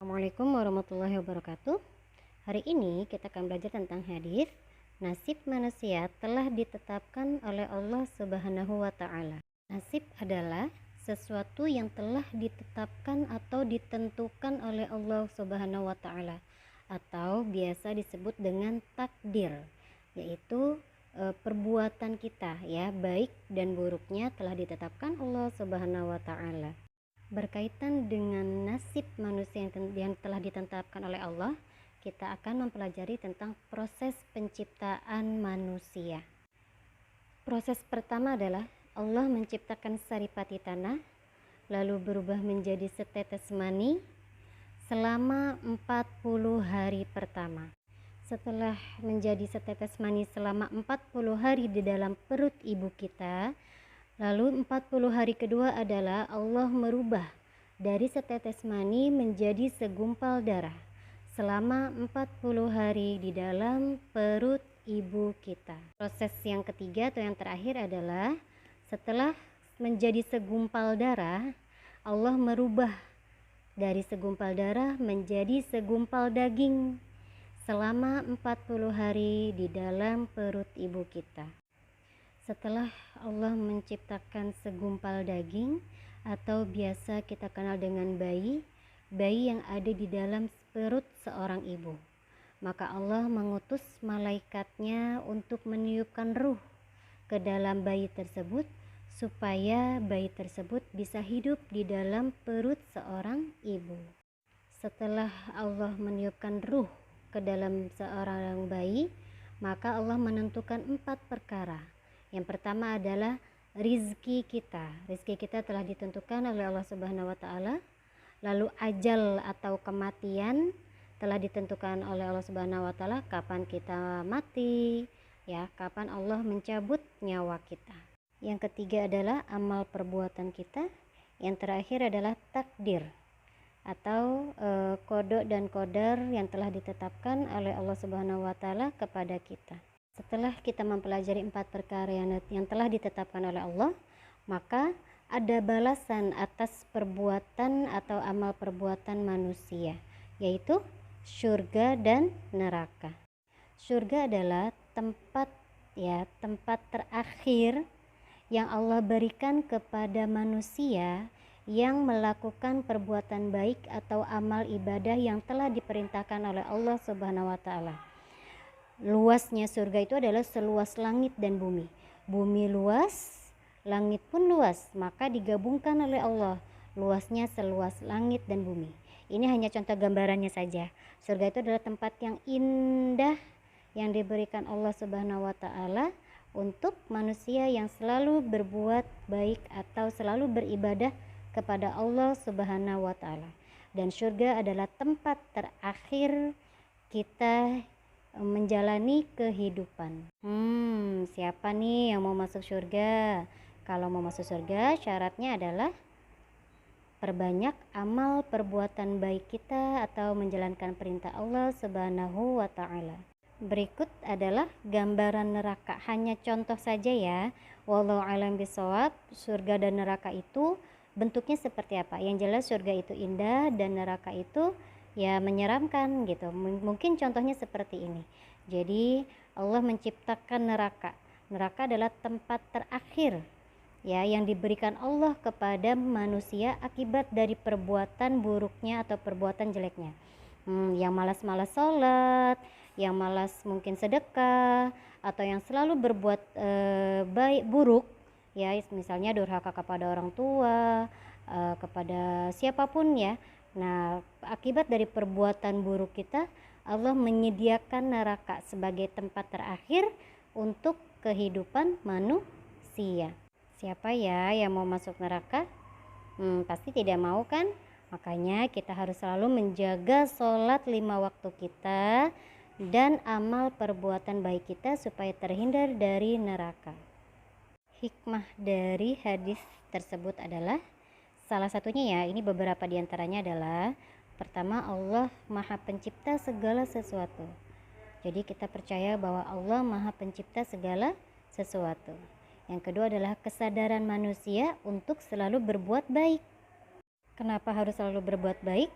Assalamualaikum warahmatullahi wabarakatuh. Hari ini kita akan belajar tentang hadis nasib manusia telah ditetapkan oleh Allah Subhanahu wa taala. Nasib adalah sesuatu yang telah ditetapkan atau ditentukan oleh Allah Subhanahu wa taala atau biasa disebut dengan takdir, yaitu perbuatan kita ya, baik dan buruknya telah ditetapkan Allah Subhanahu wa taala. Berkaitan dengan nasib manusia yang telah ditetapkan oleh Allah, kita akan mempelajari tentang proses penciptaan manusia. Proses pertama adalah Allah menciptakan saripati tanah, lalu berubah menjadi setetes mani selama 40 hari pertama. Setelah menjadi setetes mani selama 40 hari di dalam perut ibu kita, lalu 40 hari kedua adalah Allah merubah dari setetes mani menjadi segumpal darah selama 40 hari di dalam perut ibu kita. Proses yang ketiga atau yang terakhir adalah setelah menjadi segumpal darah, Allah merubah dari segumpal darah menjadi segumpal daging selama 40 hari di dalam perut ibu kita. Setelah Allah menciptakan segumpal daging atau biasa kita kenal dengan bayi yang ada di dalam perut seorang ibu, maka Allah mengutus malaikatnya untuk meniupkan ruh ke dalam bayi tersebut supaya bayi tersebut bisa hidup di dalam perut seorang ibu. Setelah Allah meniupkan ruh ke dalam seorang bayi, maka Allah menentukan 4 perkara. Yang pertama adalah rizki kita. Rizki kita telah ditentukan oleh Allah Subhanahu wa taala. Lalu ajal atau kematian telah ditentukan oleh Allah Subhanahu wa taala, kapan kita mati, ya, kapan Allah mencabut nyawa kita. Yang ketiga adalah amal perbuatan kita. Yang terakhir adalah takdir atau kodok dan qadar yang telah ditetapkan oleh Allah Subhanahu wa taala kepada kita. Setelah kita mempelajari 4 perkara yang telah ditetapkan oleh Allah, maka ada balasan atas perbuatan atau amal perbuatan manusia, yaitu surga dan neraka. Surga adalah tempat terakhir yang Allah berikan kepada manusia yang melakukan perbuatan baik atau amal ibadah yang telah diperintahkan oleh Allah Subhanahu wa taala. Luasnya surga itu adalah seluas langit dan bumi. Bumi luas, langit pun luas, maka digabungkan oleh Allah luasnya seluas langit dan bumi. Ini hanya contoh gambarannya saja. Surga itu adalah tempat yang indah yang diberikan Allah Subhanahu wa taala untuk manusia yang selalu berbuat baik atau selalu beribadah kepada Allah Subhanahu wa taala. Dan surga adalah tempat terakhir kita menjalani kehidupan. Siapa nih yang mau masuk surga? Kalau mau masuk surga, syaratnya adalah perbanyak amal perbuatan baik kita atau menjalankan perintah Allah Subhanahu wa taala. Berikut adalah gambaran neraka, hanya contoh saja ya. Wallahu a'lam bishawab. Surga dan neraka itu bentuknya seperti apa? Yang jelas surga itu indah dan neraka itu ya menyeramkan gitu. Mungkin contohnya seperti ini. Jadi Allah menciptakan neraka. Neraka adalah tempat terakhir ya yang diberikan Allah kepada manusia akibat dari perbuatan buruknya atau perbuatan jeleknya. Yang malas-malas sholat, yang malas mungkin sedekah, atau yang selalu berbuat buruk ya, misalnya durhaka kepada orang tua, kepada siapapun ya. Nah, akibat dari perbuatan buruk kita, Allah menyediakan neraka sebagai tempat terakhir untuk kehidupan manusia. Siapa ya yang mau masuk neraka? Pasti tidak mau kan? Makanya kita harus selalu menjaga sholat 5 waktu kita dan amal perbuatan baik kita supaya terhindar dari neraka. Hikmah dari hadis tersebut adalah salah satunya ya, ini beberapa diantaranya adalah pertama, Allah Maha Pencipta segala sesuatu. Jadi kita percaya bahwa Allah Maha Pencipta segala sesuatu. Yang kedua adalah kesadaran manusia untuk selalu berbuat baik. Kenapa harus selalu berbuat baik?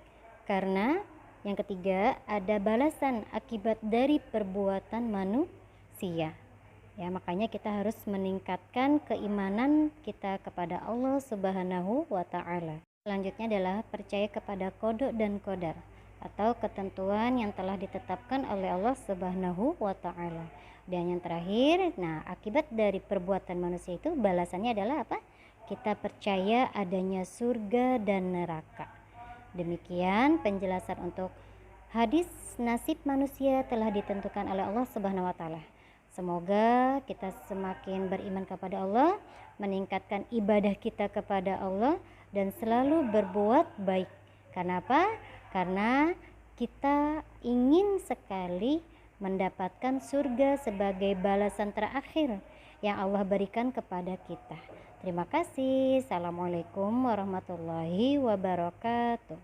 Karena yang ketiga, ada balasan akibat dari perbuatan manusia. Ya, makanya kita harus meningkatkan keimanan kita kepada Allah Subhanahu wa taala. Selanjutnya adalah percaya kepada qada dan qadar atau ketentuan yang telah ditetapkan oleh Allah Subhanahu wa taala. Dan yang terakhir, akibat dari perbuatan manusia itu balasannya adalah apa? Kita percaya adanya surga dan neraka. Demikian penjelasan untuk hadis nasib manusia telah ditentukan oleh Allah Subhanahu wa taala. Semoga kita semakin beriman kepada Allah, meningkatkan ibadah kita kepada Allah dan selalu berbuat baik. Karena apa? Karena kita ingin sekali mendapatkan surga sebagai balasan terakhir yang Allah berikan kepada kita. Terima kasih. Assalamualaikum warahmatullahi wabarakatuh.